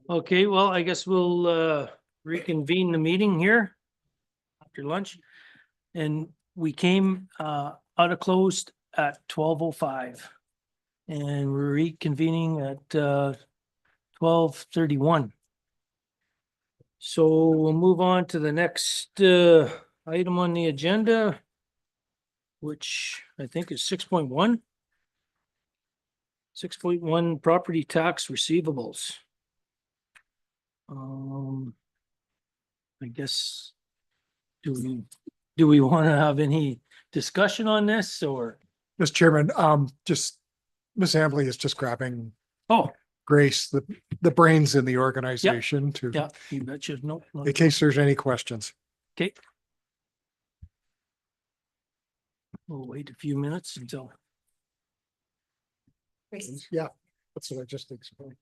Okay, well, I guess we'll reconvene the meeting here after lunch. And we came out of closed at 12:05. And we're reconvening at 12:31. So we'll move on to the next item on the agenda, which I think is 6.1. 6.1 property tax receivables. I guess, do we want to have any discussion on this or? Mr. Chairman, just Ms. Ambley is just grabbing Oh, Grace, the brains in the organization to, yeah, you betcha. No, in case there's any questions. okay. We'll wait a few minutes until. Yeah, that's what I just explained.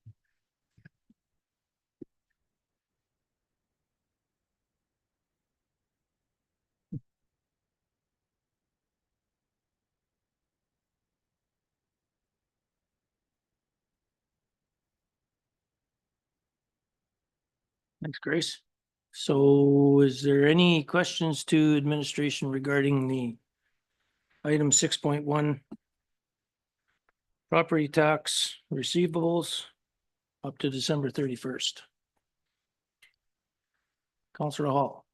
Thanks, Grace. So is there any questions to administration regarding the item 6.1? Property tax receivables up to December 31st. Councillor Hall.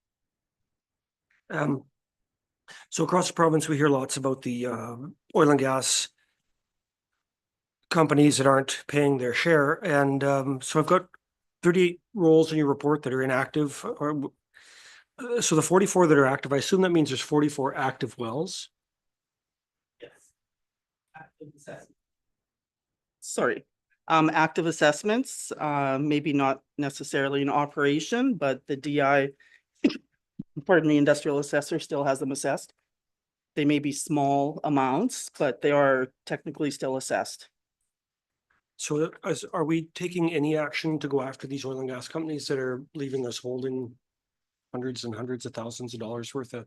So across the province, we hear lots about the oil and gas companies that aren't paying their share. And so I've got 38 roles in your report that are inactive. So the 44 that are active, I assume that means there's 44 active wells. Yes. Sorry. Active assessments, maybe not necessarily in operation, but the DI, pardon me, industrial assessor still has them assessed. They may be small amounts, but they are technically still assessed. So are we taking any action to go after these oil and gas companies that are leaving us holding hundreds and hundreds of thousands of dollars worth of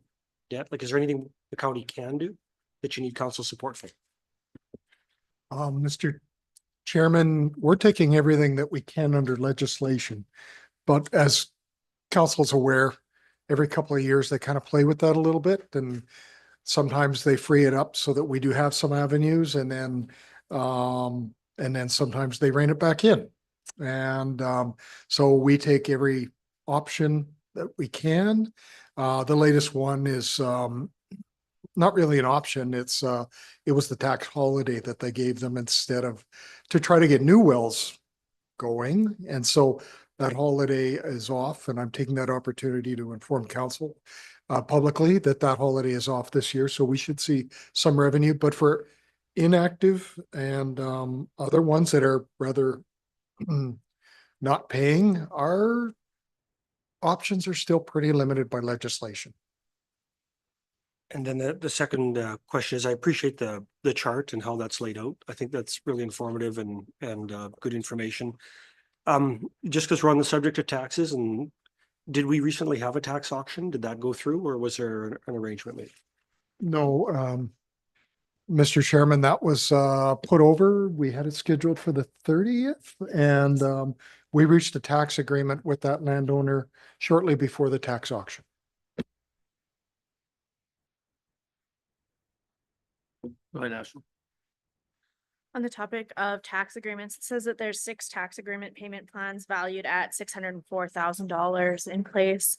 debt? Like, is there anything the county can do that you need council support for? Mr. Chairman, we're taking everything that we can under legislation, but as council's aware, every couple of years, they kind of play with that a little bit, and sometimes they free it up so that we do have some avenues, and then sometimes they rein it back in. And so we take every option that we can. The latest one is not really an option. It was the tax holiday that they gave them instead of to try to get new wells going. And so that holiday is off, and I'm taking that opportunity to inform council publicly that holiday is off this year. So we should see some revenue, but for inactive and other ones that are rather not paying, our options are still pretty limited by legislation. And then the second question is, I appreciate the chart and how that's laid out. I think that's really informative and good information. Just because we're on the subject of taxes, and did we recently have a tax auction? Did that go through, or was there an arrangement made? No, Mr. Chairman, that was put over. We had it scheduled for the 30th, and we reached a tax agreement with that landowner shortly before the tax auction. Go ahead, Ashley. On the topic of tax agreements, it says that there's 6 tax agreement payment plans valued at $604,000 in place.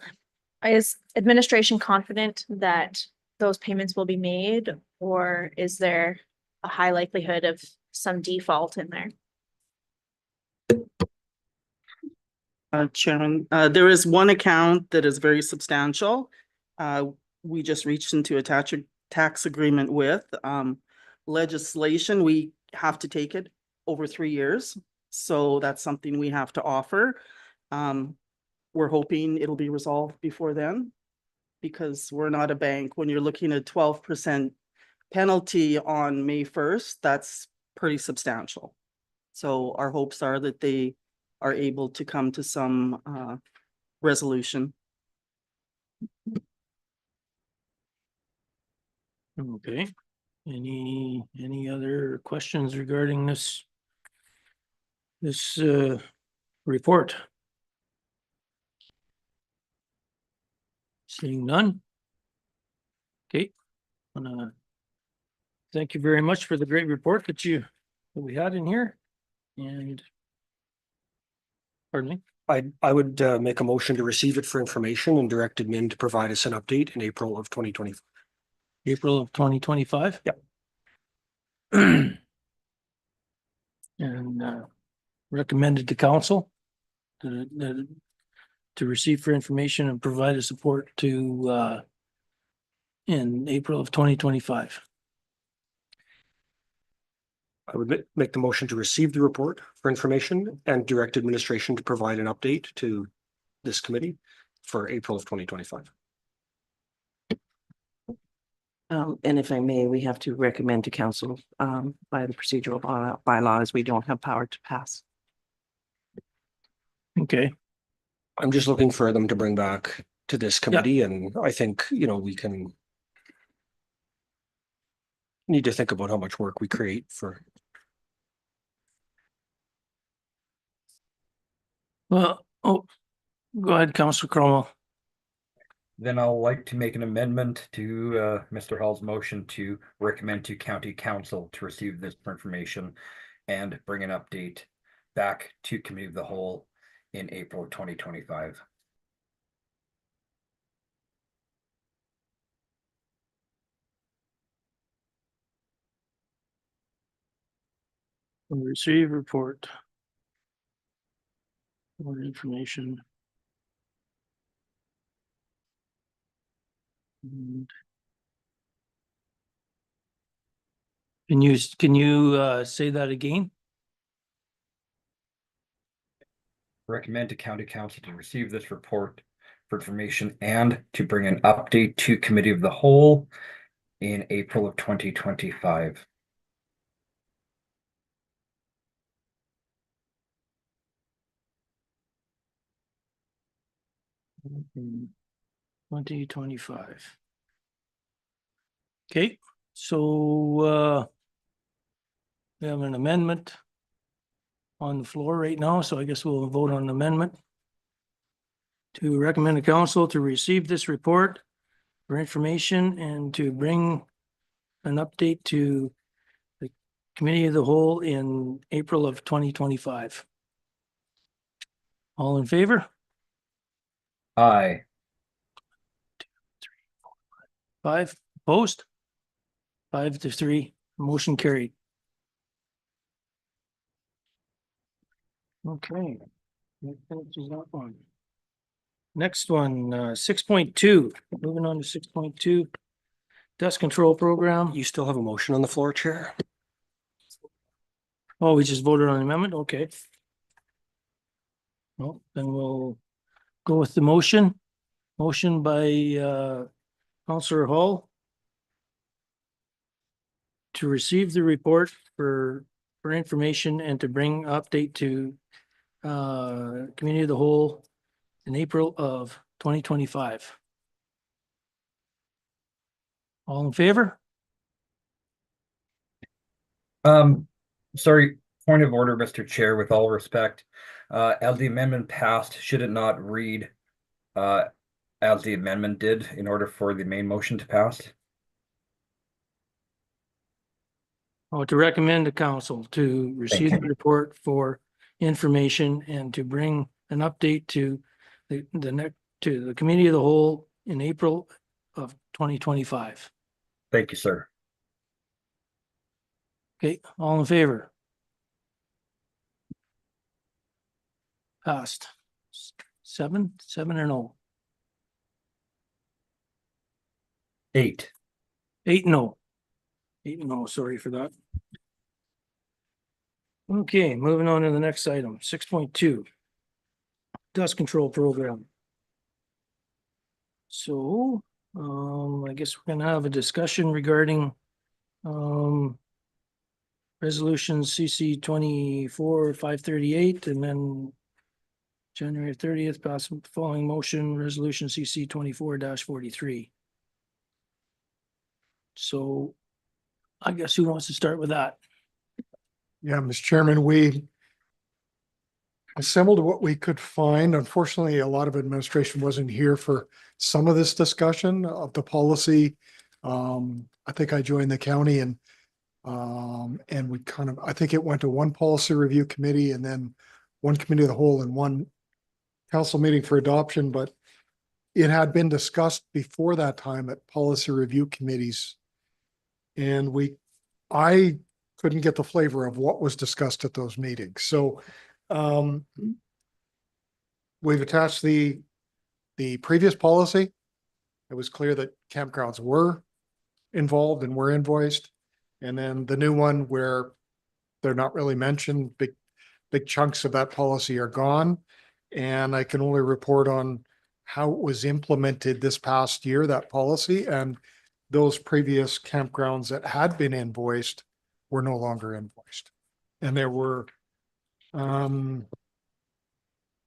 Is administration confident that those payments will be made, or is there a high likelihood of some default in there? Chairman, there is one account that is very substantial. We just reached into a tax agreement with legislation. We have to take it over 3 years. So that's something we have to offer. We're hoping it'll be resolved before then, because we're not a bank. When you're looking at 12% penalty on May 1st, that's pretty substantial. So our hopes are that they are able to come to some resolution. Okay. Any other questions regarding this report? Seeing none? Okay. Thank you very much for the great report that we had in here. And pardon me, I would make a motion to receive it for information and direct admin to provide us an update in April of 2020. April of 2025? Yep. And recommended to council to receive for information and provide a support to in April of 2025. I would make the motion to receive the report for information and direct administration to provide an update to this committee for April of 2025. And if I may, we have to recommend to council, by the procedural bylaws, we don't have power to pass. Okay, I'm just looking for them to bring back to this committee, and I think, you know, we can need to think about how much work we create for. well, oh, go ahead, Councillor Cromwell. Then I'll like to make an amendment to Mr. Hall's motion to recommend to county council to receive this information and bring an update back to committee of the whole in April of 2025. Receive report. More information. And can you say that again? Recommend to county council to receive this report for information and to bring an update to committee of the whole in April of 2025. In 2025. Okay, so we have an amendment on the floor right now, so I guess we'll vote on an amendment to recommend the council to receive this report for information and to bring an update to the committee of the whole in April of 2025. All in favor? Aye. 5 opposed? 5-3, motion carried. Okay. That finishes that one. Next one, 6.2, moving on to 6.2. Dust control program. You still have a motion on the floor, Chair? Oh, we just voted on the amendment, okay. Well, then we'll go with the motion. Motion by Councillor Hall to receive the report for information and to bring update to community of the whole in April of 2025. All in favor? Sorry, point of order, Mr. Chair, with all respect. As the amendment passed, should it not read as the amendment did in order for the main motion to pass? Oh, to recommend the council to receive the you. report for information and to bring an update to to the committee of the whole in April of 2025. Thank you, sir. Okay, all in favor? Passed. 7 and 0. 8. 8 and 0. 8 and 0, sorry for that. Okay, moving on to the next item, 6.2. Dust control program. So, I guess we're gonna have a discussion regarding resolution CC 24-538 and then January 30th, pass the following motion, resolution CC 24-43. So I guess who wants to start with that? Yeah, Mr. Chairman, assembled what we could find. Unfortunately, a lot of administration wasn't here for some of this discussion of the policy. I think I joined the county and we kind of, I think it went to one policy review committee and then one committee of the whole and one council meeting for adoption, but it had been discussed before that time at policy review committees. And I couldn't get the flavor of what was discussed at those meetings. So we've attached the previous policy. It was clear that campgrounds were involved and were invoiced. And then the new one where they're not really mentioned, big chunks of that policy are gone. And I can only report on how it was implemented this past year, that policy, and those previous campgrounds that had been invoiced were no longer invoiced. And there were, let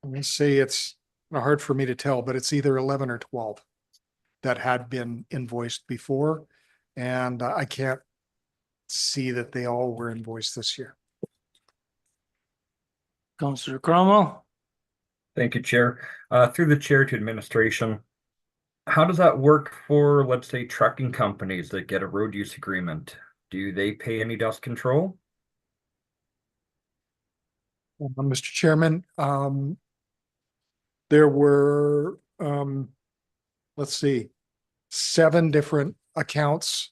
me say it's hard for me to tell, but it's either 11 or 12 that had been invoiced before. And I can't see that they all were invoiced this year. Councillor Cromwell? Thank you, Chair. Through the chair to administration, how does that work for, let's say, trucking companies that get a road use agreement? Do they pay any dust control? Mr. Chairman, there were, let's see, 7 different accounts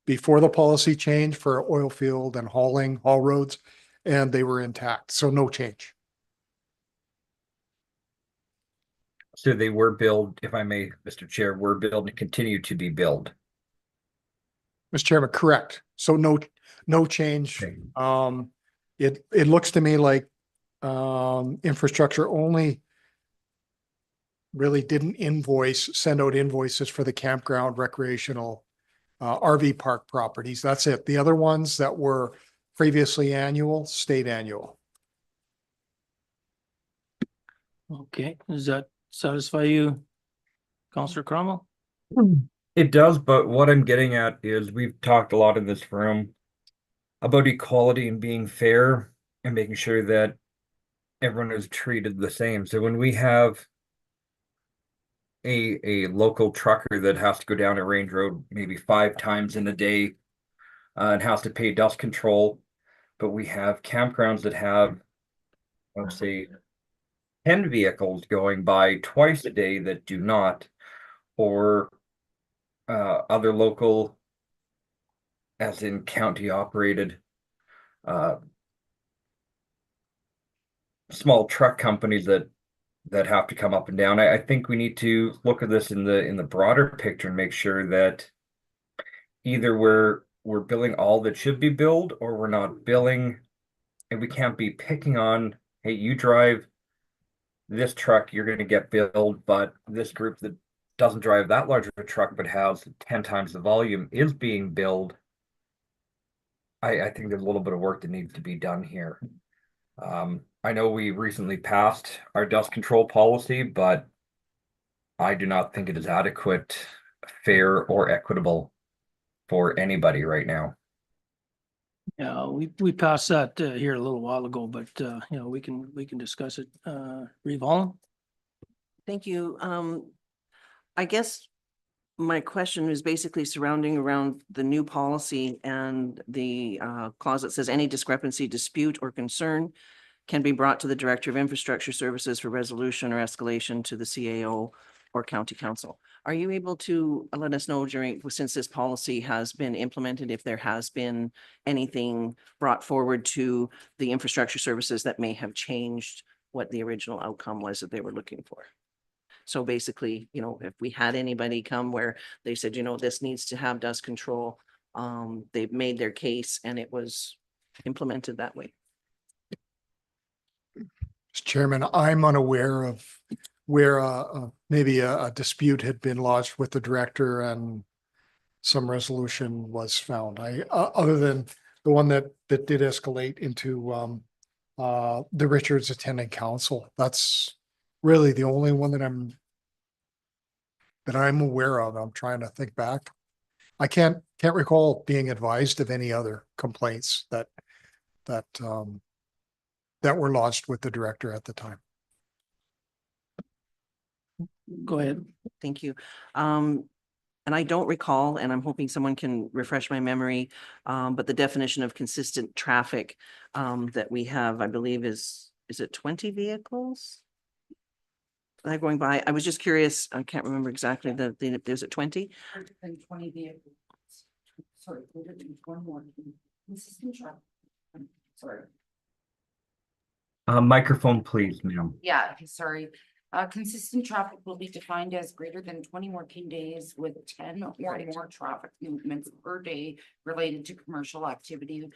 before the policy change for oil field and haul roads, and they were intact, so no change. So they were billed, if I may, Mr. Chair, were billed and continue to be billed. Mr. Chairman, correct. So no change. Okay. It looks to me like infrastructure only really didn't send out invoices for the campground, recreational, RV park properties. That's it. The other ones that were previously annual, stayed annual. Okay, does that satisfy you, Councillor Cromwell? It does, but what I'm getting at is we've talked a lot in this room about equality and being fair and making sure that everyone is treated the same. So when we have a local trucker that has to go down a range road maybe 5 times in a day and has to pay dust control, but we have campgrounds that have, let's say, 10 vehicles going by twice a day that do not, or other local, as in county operated, small truck companies that have to come up and down. I think we need to look at this in the broader picture and make sure that either we're billing all that should be billed, or we're not billing, and we can't be picking on, hey, you drive this truck, you're going to get billed, but this group that doesn't drive that large of a truck but has 10 times the volume is being billed. I think there's a little bit of work that needs to be done here. I know we recently passed our dust control policy, but I do not think it is adequate, fair, or equitable for anybody right now. Yeah, we passed that here a little while ago, but we can discuss it. Reeve Holland? Thank you. I guess my question is basically surrounding around the new policy and the clause that says any discrepancy, dispute, or concern can be brought to the Director of Infrastructure Services for resolution or escalation to the CAO or County Council. Are you able to let us know since this policy has been implemented, if there has been anything brought forward to the infrastructure services that may have changed what the original outcome was that they were looking for? So basically, if we had anybody come where they said, this needs to have dust control, they've made their case and it was implemented that way. Mr. Chairman, I'm unaware of where maybe a dispute had been lodged with the director and some resolution was found. Other than the one that did escalate into the Richards attending council. That's really the only one that I'm aware of. I'm trying to think back. I can't recall being advised of any other complaints that that were lodged with the director at the time. Go ahead. Thank you. And I don't recall, and I'm hoping someone can refresh my memory, but the definition of consistent traffic that we have, I believe is it 20 vehicles? They're going by. I was just curious. I can't remember exactly is it 20? Than 20 vehicles. Sorry, greater than one more. Consistent traffic. Sorry. Microphone, please, ma'am. Yeah, sorry. Consistent traffic will be defined as greater than 20 working days with 10 or more traffic movements per day related to commercial activity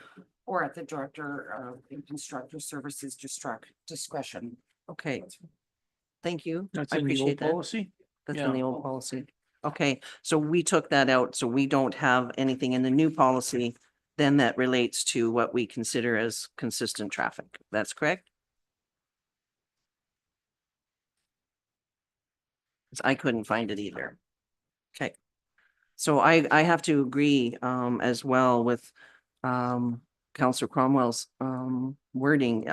or at the director and constructor services discretion. Okay. Thank you. That's I in the old appreciate that. policy. That's Yeah. in the old policy. Okay, so we took that out, so we don't have anything in the new policy then that relates to what we consider as consistent traffic. That's correct? 'Cause I couldn't find it either. Okay. So I have to agree as well with Counselor Cromwell's wording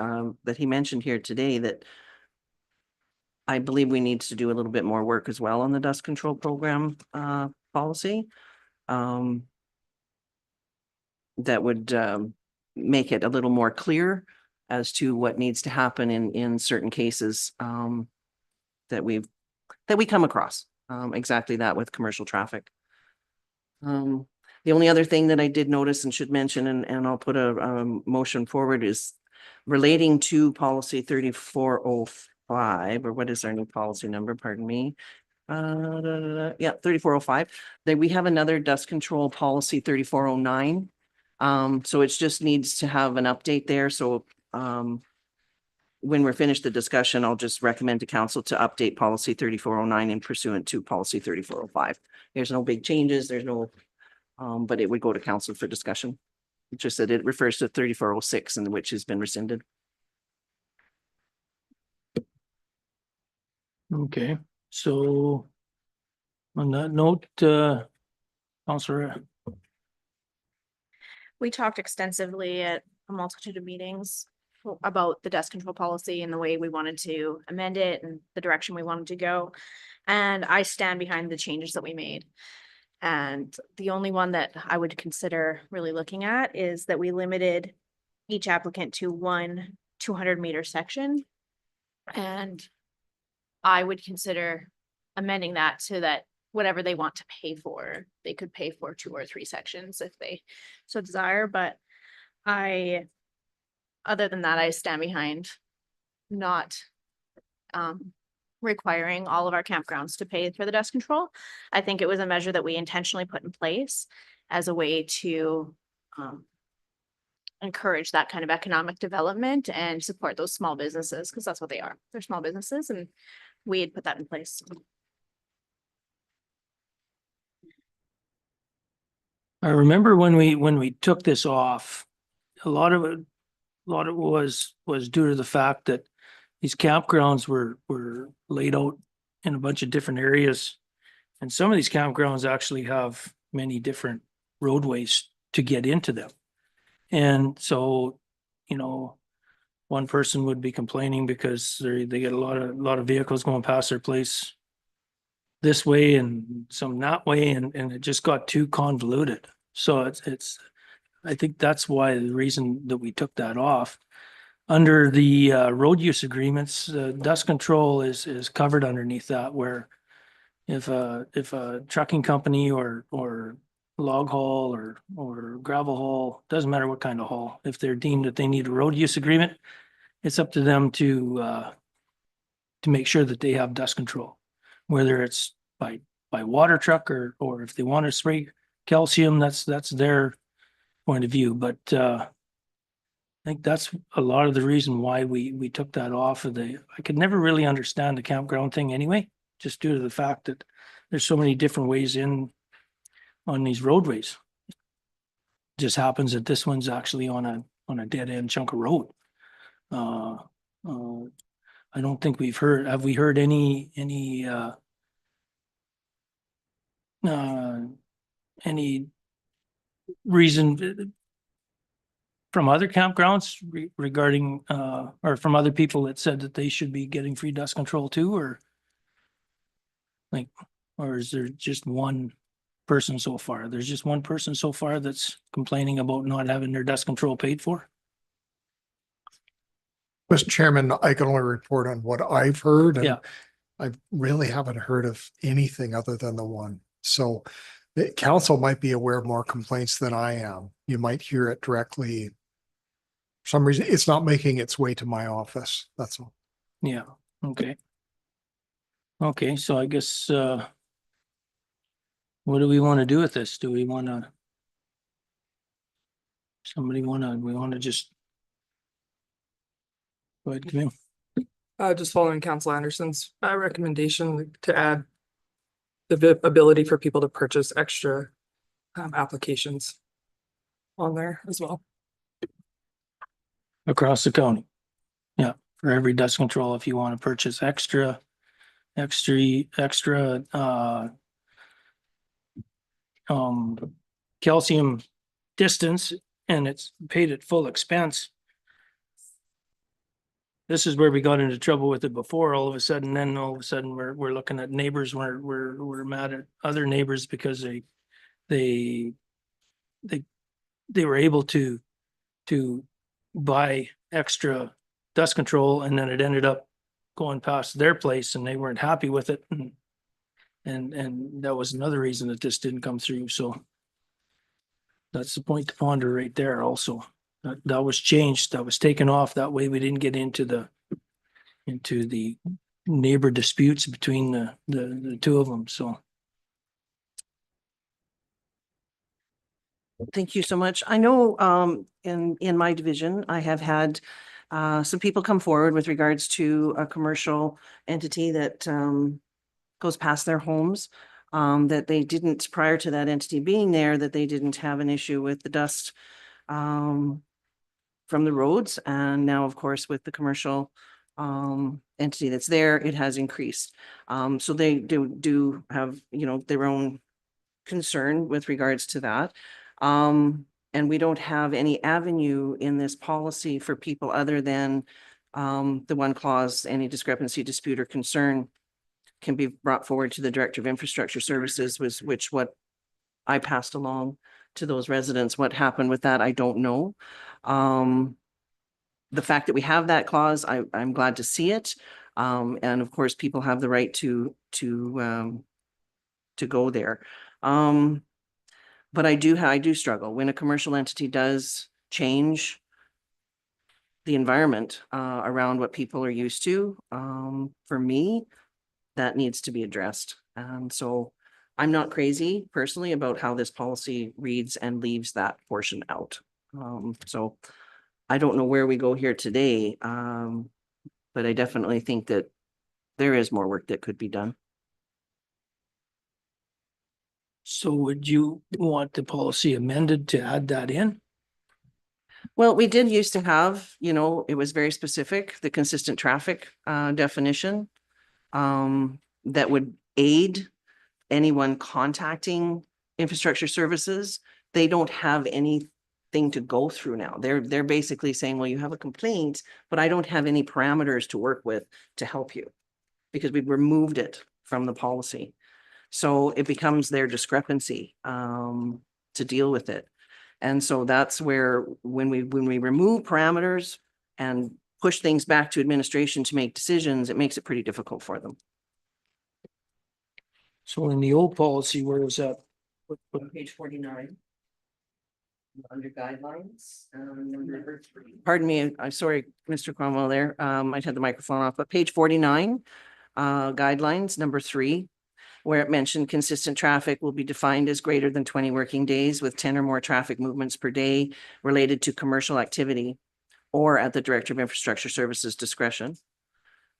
that he mentioned here today, that I believe we need to do a little bit more work as well on the dust control program policy. That would make it a little more clear as to what needs to happen in certain cases that we come across. Exactly that with commercial traffic. The only other thing that I did notice and should mention, and I'll put a motion forward, is relating to policy 3405, or what is our new policy number? Pardon me. Yeah, 3405. Then we have another dust control policy 3409. So it just needs to have an update there. So when we're finished the discussion, I'll just recommend to council to update policy 3409 in pursuant to policy 3405. There's no big changes. There's no, but it would go to council for discussion. It's just that it refers to 3406 and which has been rescinded. Okay, so on that note, Counselor, We talked extensively at a multitude of meetings about the dust control policy and the way we wanted to amend it and the direction we wanted to go. And I stand behind the changes that we made. And the only one that I would consider really looking at is that we limited each applicant to one 200-meter section. And I would consider amending that so that whatever they want to pay for, they could pay for 2 or 3 sections if they so desire. But other than that, I stand behind not requiring all of our campgrounds to pay for the dust control. I think it was a measure that we intentionally put in place as a way to encourage that kind of economic development and support those small businesses, because that's what they are. They're small businesses, and we had put that in place. I remember when we took this off, a lot of it was due to the fact that these campgrounds were laid out in a bunch of different areas. And some of these campgrounds actually have many different roadways to get into them. And so, you know, one person would be complaining because they get a lot of vehicles going past their place this way and some that way, and it just got too convoluted. So it's I think that's why the reason that we took that off. Under the road use agreements, dust control is covered underneath that, where if a trucking company or log haul or gravel haul, doesn't matter what kind of haul, if they're deemed that they need a road use agreement, it's up to them to make sure that they have dust control, whether it's by water truck or if they want to spray calcium, that's their point of view. But I think that's a lot of the reason why we took that off of I could never really understand the campground thing anyway, just due to the fact that there's so many different ways in on these roadways. Just happens that this one's actually on a dead end chunk of road. I don't think have we heard any reason from other campgrounds regarding, or from other people that said that they should be getting free dust control too, or like, or is there just one person so far? There's just one person so far that's complaining about not having their dust control paid for? Mr. Chairman, I can only report on what I've heard. And Yeah. I really haven't heard of anything other than the one. So the council might be aware of more complaints than I am. You might hear it directly. For some reason, it's not making its way to my office. That's all. Yeah, okay. Okay, so I guess, what do we want to do with this? Do we want to? We want to just. Go ahead, Camille. Just following Council Anderson's recommendation to add the ability for people to purchase extra applications on there as well. Across the county. Yeah, for every dust control, if you want to purchase extra, calcium distance and it's paid at full expense. This is where we got into trouble with it before, all of a sudden, then all of a sudden we're looking at neighbors, we're mad at other neighbors because they were able to buy extra dust control and then it ended up going past their place and they weren't happy with it. And that was another reason that this didn't come through. So that's the point to ponder right there also. That was changed, that was taken off. That way we didn't get into the neighbor disputes between the two of them. So. Thank you so much. I know in my division, I have had some people come forward with regards to a commercial entity that goes past their homes. That they didn't, prior to that entity being there, that they didn't have an issue with the dust from the roads. And now, of course, with the commercial entity that's there, it has increased. So they do have, their own concern with regards to that. And we don't have any avenue in this policy for people other than the one clause, any discrepancy, dispute, or concern can be brought forward to the Director of Infrastructure Services, which what I passed along to those residents. What happened with that, I don't know. The fact that we have that clause, I'm glad to see it. And of course, people have the right to go there. But I do struggle when a commercial entity does change the environment around what people are used to. For me, that needs to be addressed. And so I'm not crazy personally about how this policy reads and leaves that portion out. So I don't know where we go here today, but I definitely think that there is more work that could be done. So would you want the policy amended to add that in? Well, we did used to have, it was very specific, the consistent traffic definition that would aid anyone contacting infrastructure services. They don't have anything to go through now. They're basically saying, well, you have a complaint, but I don't have any parameters to work with to help you because we've removed it from the policy. So it becomes their discrepancy to deal with it. And so that's where when we remove parameters and push things back to administration to make decisions, it makes it pretty difficult for them. So in the old policy, where was that? Page 49. Under guidelines, number 3. Pardon me, I'm sorry, Mr. Cromwell there. I had the microphone off, but page 49, guidelines, number 3. Where it mentioned consistent traffic will be defined as greater than 20 working days with 10 or more traffic movements per day related to commercial activity or at the Director of Infrastructure Services discretion.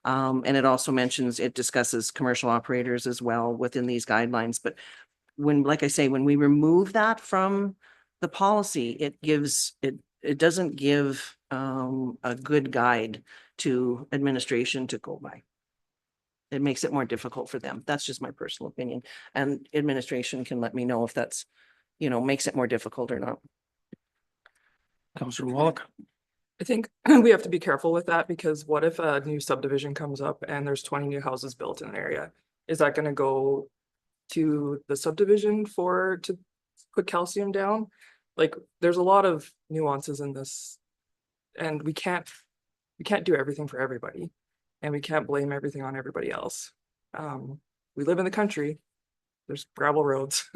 And it also mentions, it discusses commercial operators as well within these guidelines. But when, like I say, when we remove that from the policy, it doesn't give a good guide to administration to go by. It makes it more difficult for them. That's just my personal opinion. And administration can let me know if that's, makes it more difficult or not. Counselor Wallach. I think we have to be careful with that because what if a new subdivision comes up and there's 20 new houses built in an area? Is that gonna go to the subdivision to put calcium down? Like, there's a lot of nuances in this. And we can't do everything for everybody. And we can't blame everything on everybody else. We live in the country. There's gravel roads.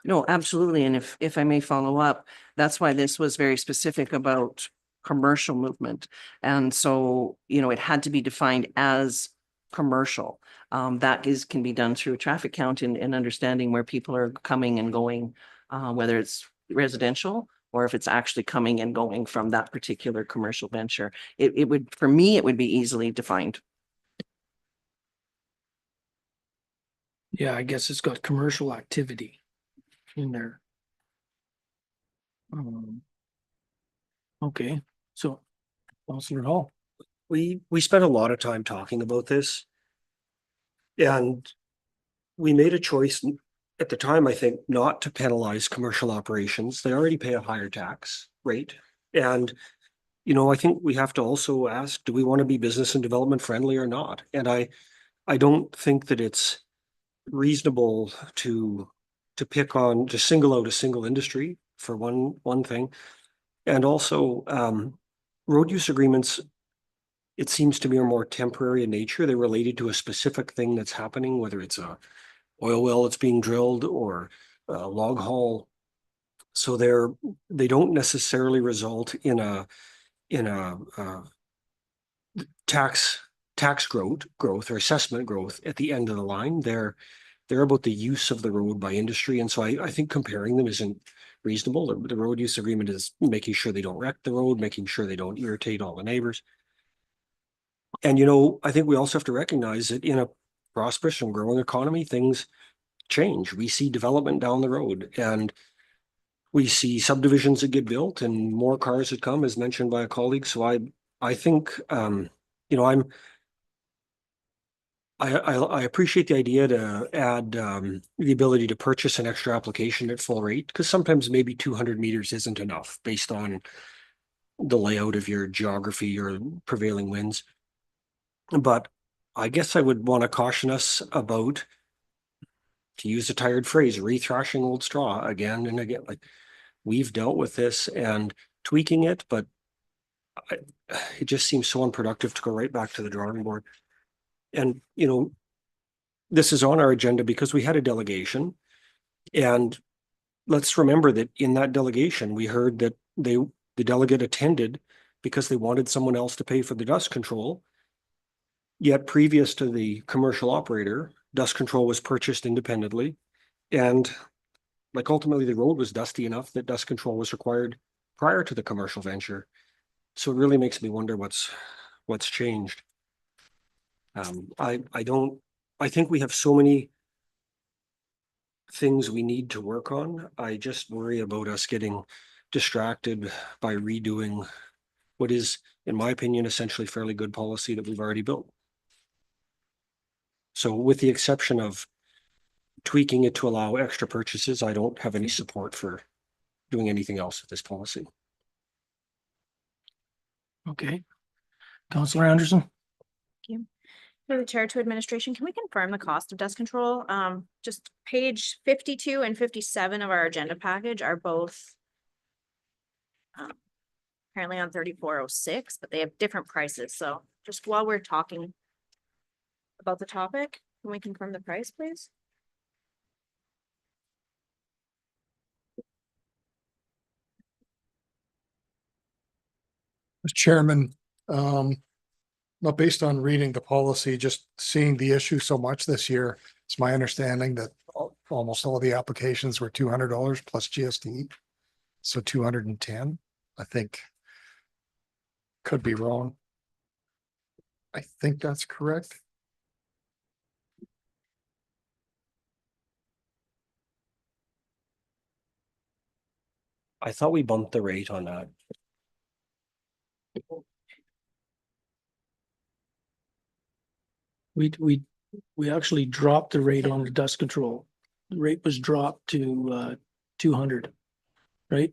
No, absolutely. And if I may follow up, that's why this was very specific about commercial movement. And so, it had to be defined as commercial. That can be done through a traffic count and understanding where people are coming and going, whether it's residential or if it's actually coming and going from that particular commercial venture. It would, for me, it would be easily defined. Yeah, I guess it's got commercial activity in there. Okay, so Counselor Hall. We spent a lot of time talking about this. And we made a choice at the time, I think, not to penalize commercial operations. They already pay a higher tax rate. And, I think we have to also ask, do we want to be business and development friendly or not? And I don't think that it's reasonable to single out a single industry for one thing. And also, road use agreements, it seems to me, are more temporary in nature. They're related to a specific thing that's happening, whether it's a oil well that's being drilled or a log haul. So they don't necessarily result in a tax growth or assessment growth at the end of the line. They're about the use of the road by industry. And so I think comparing them isn't reasonable. The road use agreement is making sure they don't wreck the road, making sure they don't irritate all the neighbors. And, I think we also have to recognize that in a prosperous and growing economy, things change. We see development down the road and we see subdivisions that get built and more cars that come, as mentioned by a colleague. So I think, I appreciate the idea to add the ability to purchase an extra application at full rate, because sometimes maybe 200 meters isn't enough based on the layout of your geography or prevailing winds. But I guess I would want to caution us about, to use a tired phrase, rethrashing old straw again and again. Like, we've dealt with this and tweaking it, but it just seems so unproductive to go right back to the drawing board. And, this is on our agenda because we had a delegation. And let's remember that in that delegation, we heard that the delegate attended because they wanted someone else to pay for the dust control. Yet previous to the commercial operator, dust control was purchased independently. And ultimately the road was dusty enough that dust control was required prior to the commercial venture. So it really makes me wonder what's changed. I think we have so many things we need to work on. I just worry about us getting distracted by redoing what is, in my opinion, essentially fairly good policy that we've already built. So with the exception of tweaking it to allow extra purchases, I don't have any support for doing anything else with this policy. Okay. Counselor Anderson. Through the chair to administration, can we confirm the cost of dust control? Just page 52 and 57 of our agenda package are both apparently on 3406, but they have different prices. So just while we're talking about the topic, can we confirm the price, please? Mr. Chairman, not based on reading the policy, just seeing the issue so much this year, it's my understanding that almost all the applications were $200 plus GST. So 210, I think. Could be wrong. I think that's correct. I thought we bumped the rate on that. We actually dropped the rate on the dust control. The rate was dropped to 200, right?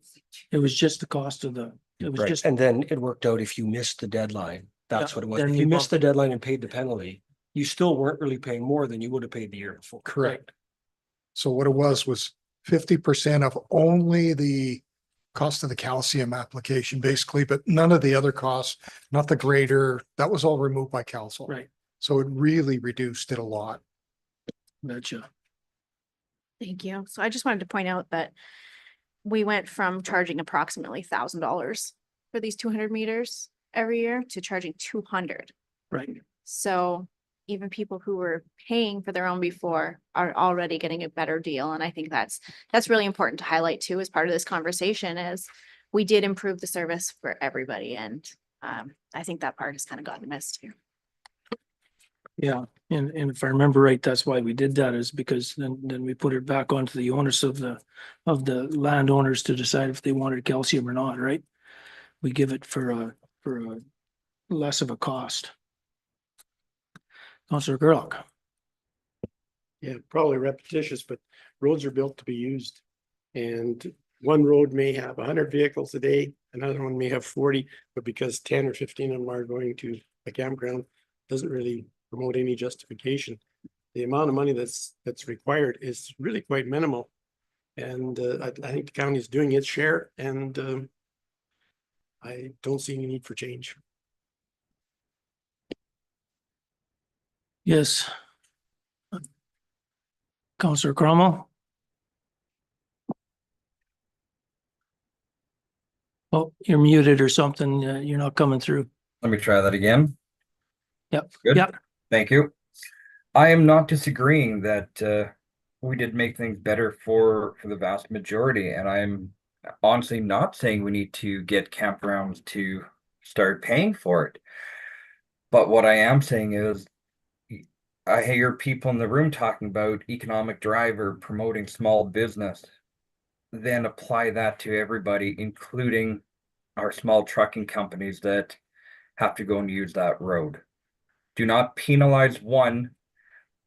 It was just the cost of the It was Right, just, and then it worked out if you missed the deadline. That's Yeah, what it was. then If we you missed bumped- the deadline and paid the penalty, you still weren't really paying more than you would have paid the year before. Correct. So what it was 50% of only the cost of the calcium application, basically, but none of the other costs, not the grader, that was all removed by council. right, So it really reduced it a lot. gotcha. Thank you. So I just wanted to point out that we went from charging approximately $1,000 for these 200 meters every year to charging 200. Right. So even people who were paying for their own before are already getting a better deal. And I think that's really important to highlight too, as part of this conversation, is we did improve the service for everybody. And I think that part has kind of gotten missed here. Yeah, and if I remember right, that's why we did that, is because then we put it back onto the onus of the landowners to decide if they wanted calcium or not, right? We give it for a less of a cost. Councillor Gerlach. Yeah, probably repetitious, but roads are built to be used. And one road may have 100 vehicles a day, another one may have 40, but because 10 or 15 of them are going to a campground, doesn't really promote any justification. The amount of money that's required is really quite minimal. And I think the county is doing its share, and I don't see any need for change. Yes. Councillor Cromwell. Oh, you're muted or something. You're not coming through. Let me try that again. Yep. Good. Yep. Thank you. I am not disagreeing that we did make things better for the vast majority, and I'm honestly not saying we need to get campgrounds to start paying for it. But what I am saying is, I hear people in the room talking about economic driver promoting small business. Then apply that to everybody, including our small trucking companies that have to go and use that road. Do not penalize one,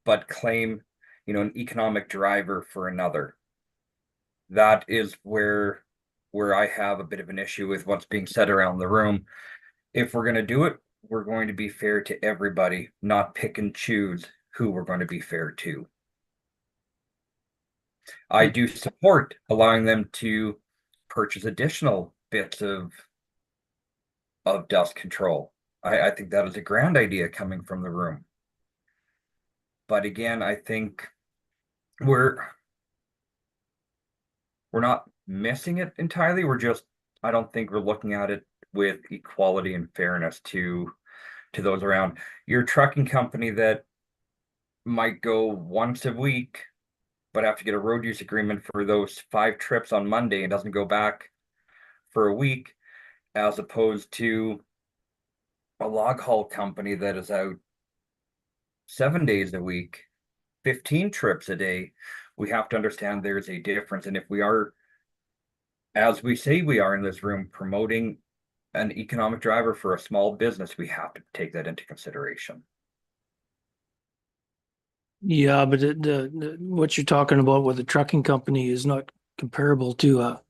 but claim, an economic driver for another. That is where I have a bit of an issue with what's being said around the room. If we're going to do it, we're going to be fair to everybody, not pick and choose who we're going to be fair to. I do support allowing them to purchase additional bits of dust control. I think that is a grand idea coming from the room. But again, I think we're not missing it entirely. I don't think we're looking at it with equality and fairness to those around. Your trucking company that might go once a week, but have to get a road use agreement for those 5 trips on Monday and doesn't go back for a week, as opposed to a log haul company that is out 7 days a week, 15 trips a day. We have to understand there's a difference. And if we are, as we say we are in this room, promoting an economic driver for a small business, we have to take that into consideration. Yeah, but what you're talking about with the trucking company is not comparable to a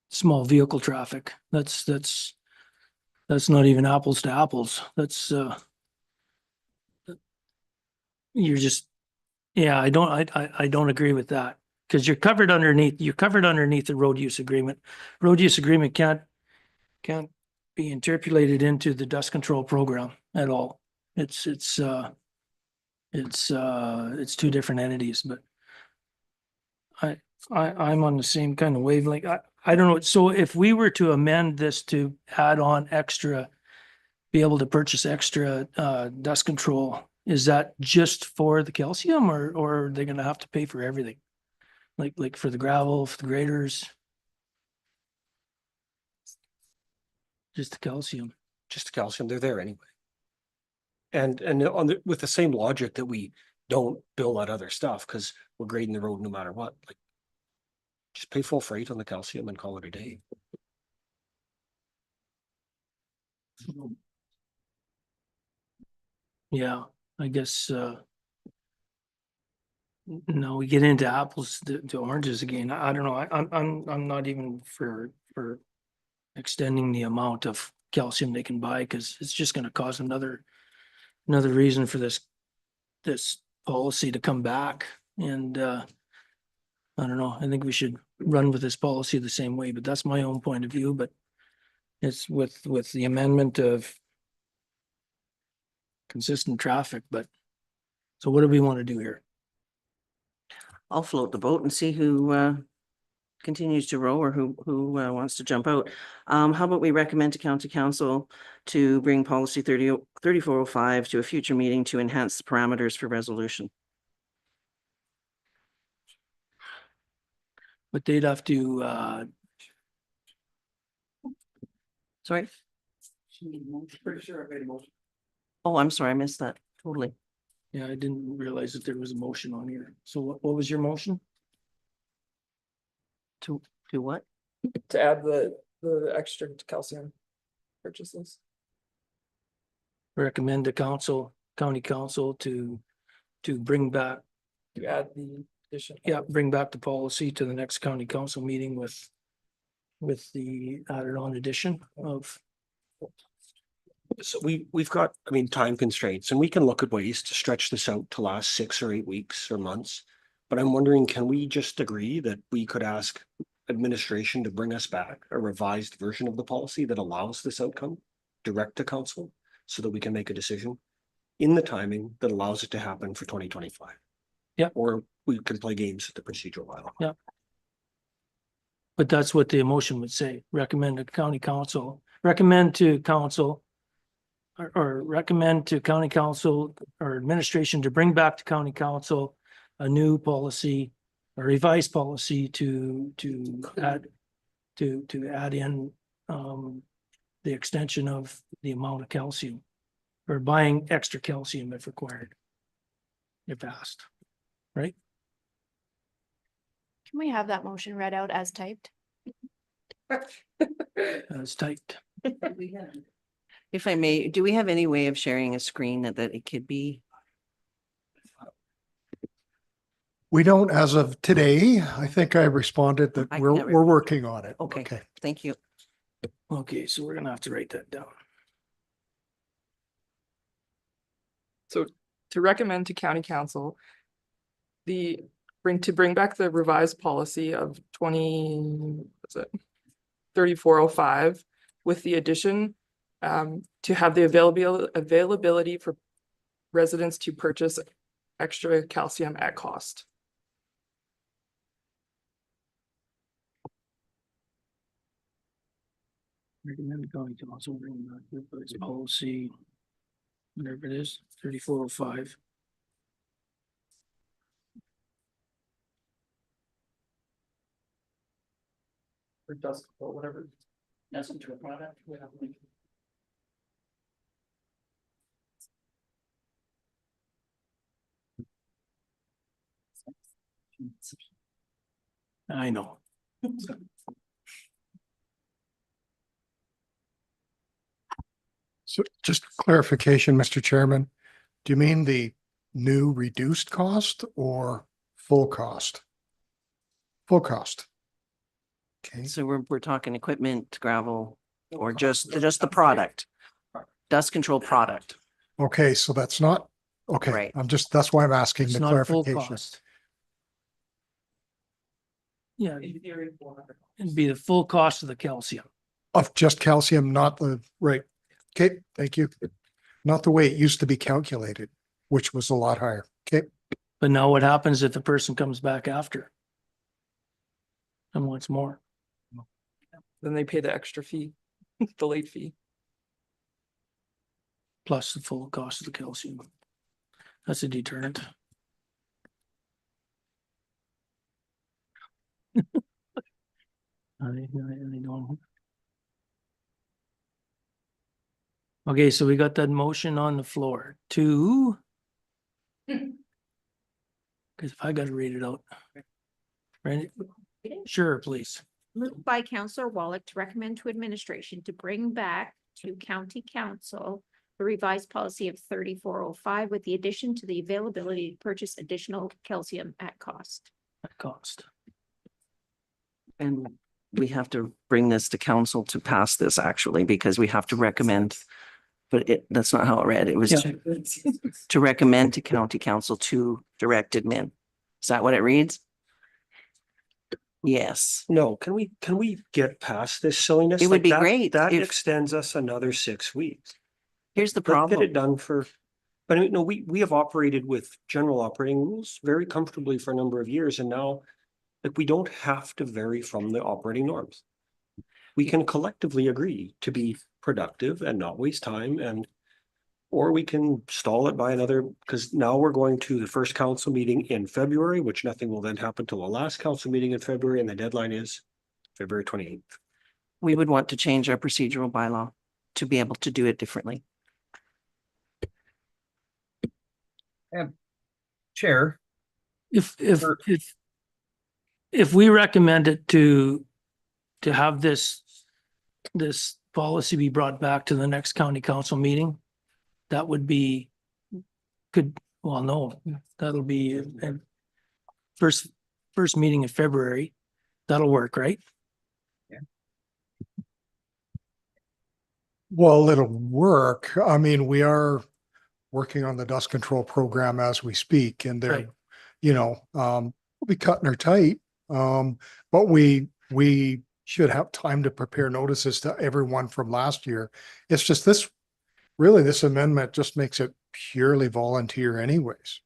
small vehicle traffic. That's not even apples to apples. That's you're just, yeah, I don't agree with that, because you're covered underneath the road use agreement. Road use agreement can't be interpolated into the dust control program at all. It's two different entities, but I'm on the same kind of wavelength. I don't know. So if we were to amend this to add on extra, be able to purchase extra dust control, is that just for the calcium, or are they gonna have to pay for everything? Like for the gravel, for the graders? Just the calcium. Just the calcium, they're there anyway. And with the same logic that we don't bill that other stuff because we're grading the road no matter what, like just pay full freight on the calcium and call it a day. Yeah, I guess now we get into apples to oranges again. I don't know. I'm not even for extending the amount of calcium they can buy, because it's just gonna cause another reason for this policy to come back. And I don't know. I think we should run with this policy the same way, but that's my own point of view. But it's with the amendment of consistent traffic. But so what do we want to do here? I'll float the boat and see who continues to row or who wants to jump out. How about we recommend to county council to bring policy 3405 to a future meeting to enhance the parameters for resolution? But they'd have to, Sorry? Pretty sure I made a motion. Oh, I'm sorry, I missed that totally. yeah, I didn't realize that there was a motion on here. So what was your motion? To what? To add the extra calcium purchases. Recommend to county council to bring back, To add the addition. bring back the policy to the next county council meeting with the added on addition of, So we've got, I mean, time constraints, and we can look at ways to stretch this out to last 6 or 8 weeks or months. But I'm wondering, can we just agree that we could ask administration to bring us back a revised version of the policy that allows this outcome direct to council so that we can make a decision in the timing that allows it to happen for 2025? Yeah. Or we can play games at the procedural bylaw. Yeah. But that's what the motion would say. Recommend to county council, recommend to council or recommend to county council or administration to bring back to county council a new policy, a revised policy to add in the extension of the amount of calcium, or buying extra calcium if required, if asked, right? Can we have that motion read out as typed? As typed. If I may, do we have any way of sharing a screen that it could be? We don't as of today. I think I responded that I we're can't working on it. Okay, thank you. Okay, so we're gonna have to write that down. So to recommend to county council, bring back the revised policy of 3405 with the addition to have the availability for residents to purchase extra calcium at cost. Recommend the county council bring back the revised policy, whatever it is, 3405. Or dust or whatever. That's into a product. I know. So just clarification, Mr. Chairman, do you mean the new reduced cost or full cost? Full cost. Okay, So we're talking equipment, gravel, or just the product? Dust control product. okay, so that's not, okay, Right. that's why I'm asking It's the not full clarification. cost. Yeah, it'd be the full cost of the calcium. Of just calcium, not the, right. Okay, thank you. Not the way it used to be calculated, which was a lot higher. Okay, But now what happens if the person comes back after? And wants more? Then they pay the extra fee, the late fee. Plus the full cost of the calcium. That's a deterrent. I don't. Okay, so we got that motion on the floor to. Cause if I gotta read it out. Right? Sure, please. Moved by Counselor Wallach to recommend to administration to bring back to county council a revised policy of 3405 with the addition to the availability to purchase additional calcium at cost. At cost. And we have to bring this to council to pass this actually, because we have to recommend. But that's not how it read. It was Yeah. to recommend to county council to direct admin. Is that what it reads? Yes. No, can we get past this silliness? It would Like be that- great That if- extends us another 6 weeks. Here's the Let's get problem. it done for, but I mean, no, we have operated with general operating rules very comfortably for a number of years, and now like we don't have to vary from the operating norms. We can collectively agree to be productive and not waste time or we can stall it by another, because now we're going to the first council meeting in February, which nothing will then happen till the last council meeting in February, and the deadline is February 28th. We would want to change our procedural bylaw to be able to do it differently. Chair, If Sure. if we recommend it to have this policy be brought back to the next county council meeting, that would be that'll be first meeting in February. That'll work, right? Well, it'll work. I mean, we are working on the dust control program as we speak and Right. they're, we'll be cutting her tight. But we should have time to prepare notices to everyone from last year. It's just this amendment just makes it purely volunteer anyways.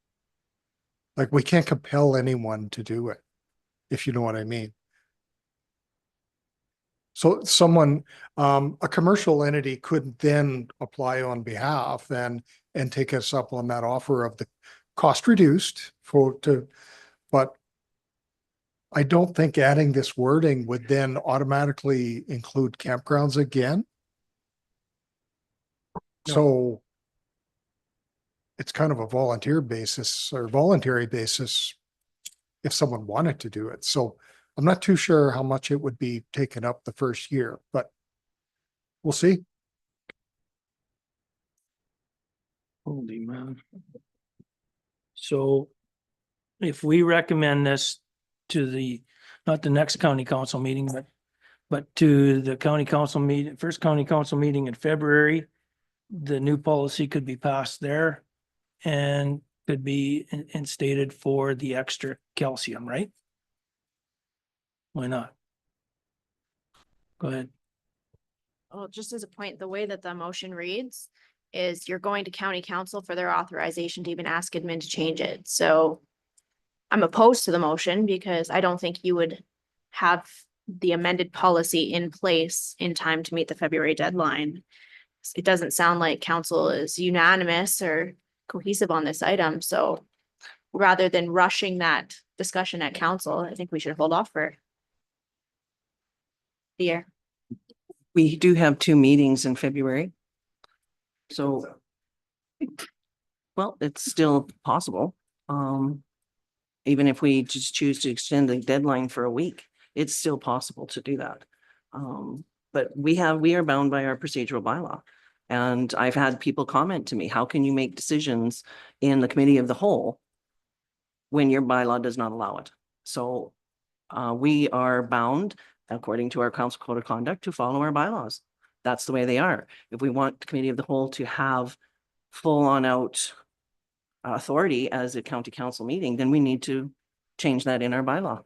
Like we can't compel anyone to do it, if you know what I mean. So someone, a commercial entity could then apply on behalf and take us up on that offer of the cost reduced but I don't think adding this wording would then automatically include campgrounds again. No. So it's kind of a volunteer basis or voluntary basis if someone wanted to do it. So I'm not too sure how much it would be taken up the first year, but we'll see. Holy man. So if we recommend this to not the next county council meeting, but to the county council meeting, first county council meeting in February, the new policy could be passed there and could be instated for the extra calcium, right? Why not? Go ahead. Well, just as a point, the way that the motion reads is you're going to county council for their authorization to even ask admin to change it. So I'm opposed to the motion because I don't think you would have the amended policy in place in time to meet the February deadline. It doesn't sound like council is unanimous or cohesive on this item. So rather than rushing that discussion at council, I think we should hold off for the year. We do have 2 meetings in February. So, well, it's still possible. Even if we just choose to extend the deadline for a week, it's still possible to do that. But we are bound by our procedural bylaw. And I've had people comment to me, how can you make decisions in the committee of the whole when your bylaw does not allow it? So we are bound, according to our council code of conduct, to follow our bylaws. That's the way they are. If we want the committee of the whole to have full on out authority as a county council meeting, then we need to change that in our bylaw.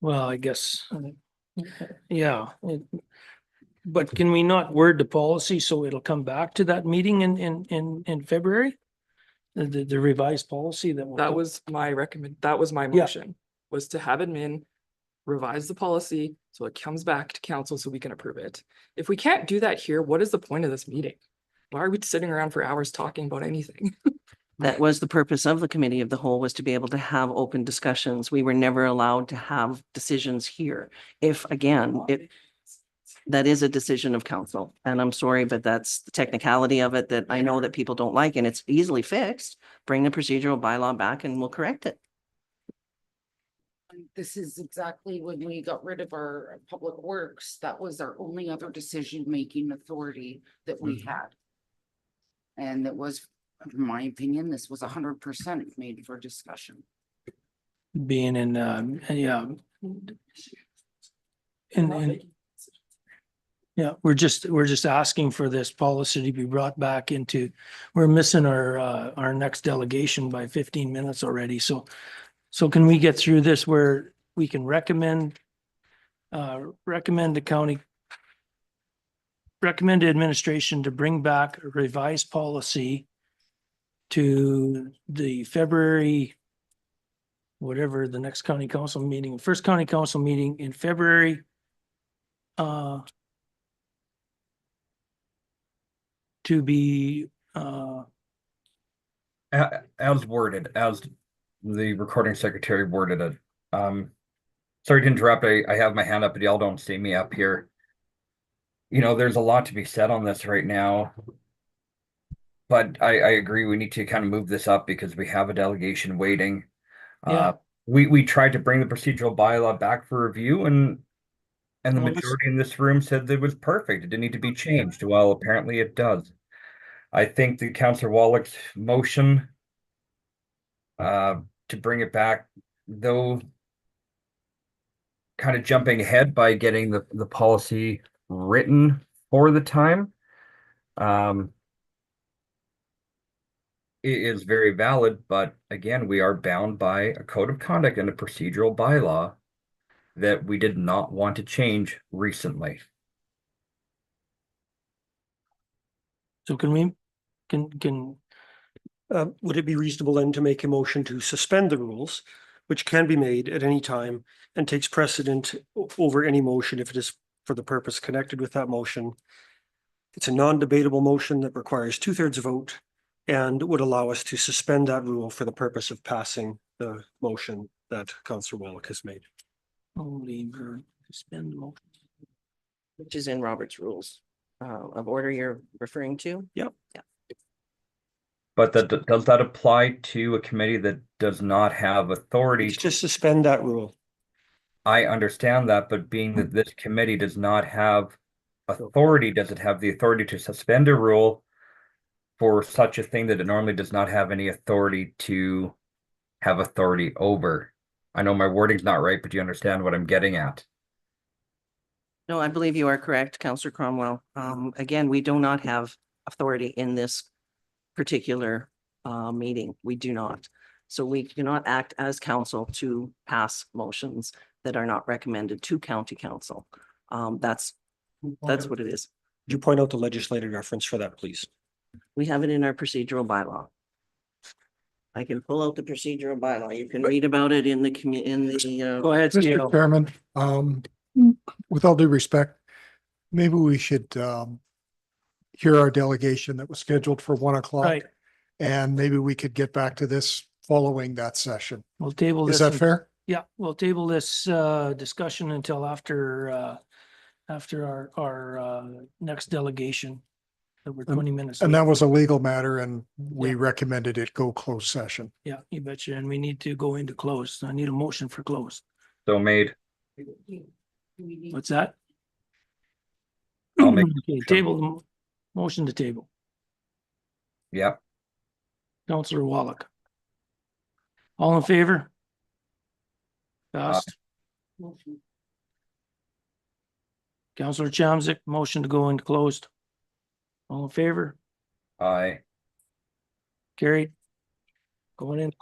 Well, I guess, yeah. But can we not word the policy so it'll come back to that meeting in February? The revised policy that. That was my motion, was to have admin revise the policy so it comes back to council so we can approve it. If we can't do that here, what is the point of this meeting? Why are we sitting around for hours talking about anything? That was the purpose of the committee of the whole, was to be able to have open discussions. We were never allowed to have decisions here. If, again, that is a decision of council, and I'm sorry, but that's the technicality of it that I know that people don't like, and it's easily fixed. Bring the procedural bylaw back and we'll correct it. And this is exactly when we got rid of our public works, that was our only other decision-making authority that we had. And it was, in my opinion, this was 100% made for discussion. Being in, yeah. And, yeah, we're just asking for this policy to be brought back into, we're missing our next delegation by 15 minutes already, so can we get through this where we can recommend the county, recommend to administration to bring back a revised policy to the February, whatever the next county council meeting, first county council meeting in February, to be, As worded, as the recording secretary worded it. Sorry to interrupt. I have my hand up, but y'all don't see me up here. You know, there's a lot to be said on this right now. But I agree, we need to kind of move this up because we have a delegation waiting. Yeah. We tried to bring the procedural bylaw back for review and the Well, this- majority in this room said that it was perfect. It didn't need to be changed. Well, apparently it does. I think the Councillor Wallach's motion to bring it back, though kind of jumping ahead by getting the policy written for the time. It is very valid, but again, we are bound by a code of conduct and a procedural bylaw that we did not want to change recently. so can we, Would it be reasonable then to make a motion to suspend the rules, which can be made at any time and takes precedent over any motion if it is for the purpose connected with that motion? It's a non-debatable motion that requires 2/3 vote and would allow us to suspend that rule for the purpose of passing the motion that Councillor Wallach has made. only suspend the motion. Which is in Robert's rules of order you're referring to? Yep. Yeah. But does that apply to a committee that does not have authority? It's just suspend that rule. I understand that, but being that this committee does not have authority, does it have the authority to suspend a rule for such a thing that it normally does not have any authority to have authority over? I know my wording's not right, but you understand what I'm getting at. No, I believe you are correct, Councillor Cromwell. Again, we do not have authority in this particular meeting. We do not. So we do not act as council to pass motions that are not recommended to county council. That's what it is. Could you point out the legislative reference for that, please? We have it in our procedural bylaw. I can pull out the procedural bylaw. You can read about it in the Go ahead, Mr. Steele. Chairman, with all due respect, maybe we should hear our delegation that was scheduled for 1 o'clock. Right, And maybe we could get back to this following that session. we'll table this. Is that fair? Yeah, we'll table this discussion until after our next delegation. That we're 20 minutes. And late. that was a legal matter and we recommended it go closed session. Yeah, you betcha. And we need to go into close. I need a motion for close. So made. What's that? I'll make- Okay, table, motion to table. Yep. Councillor Wallach. All in favor? Passed. Councillor Chamzik, motion to go into closed. All in favor? Aye. Carried. Going in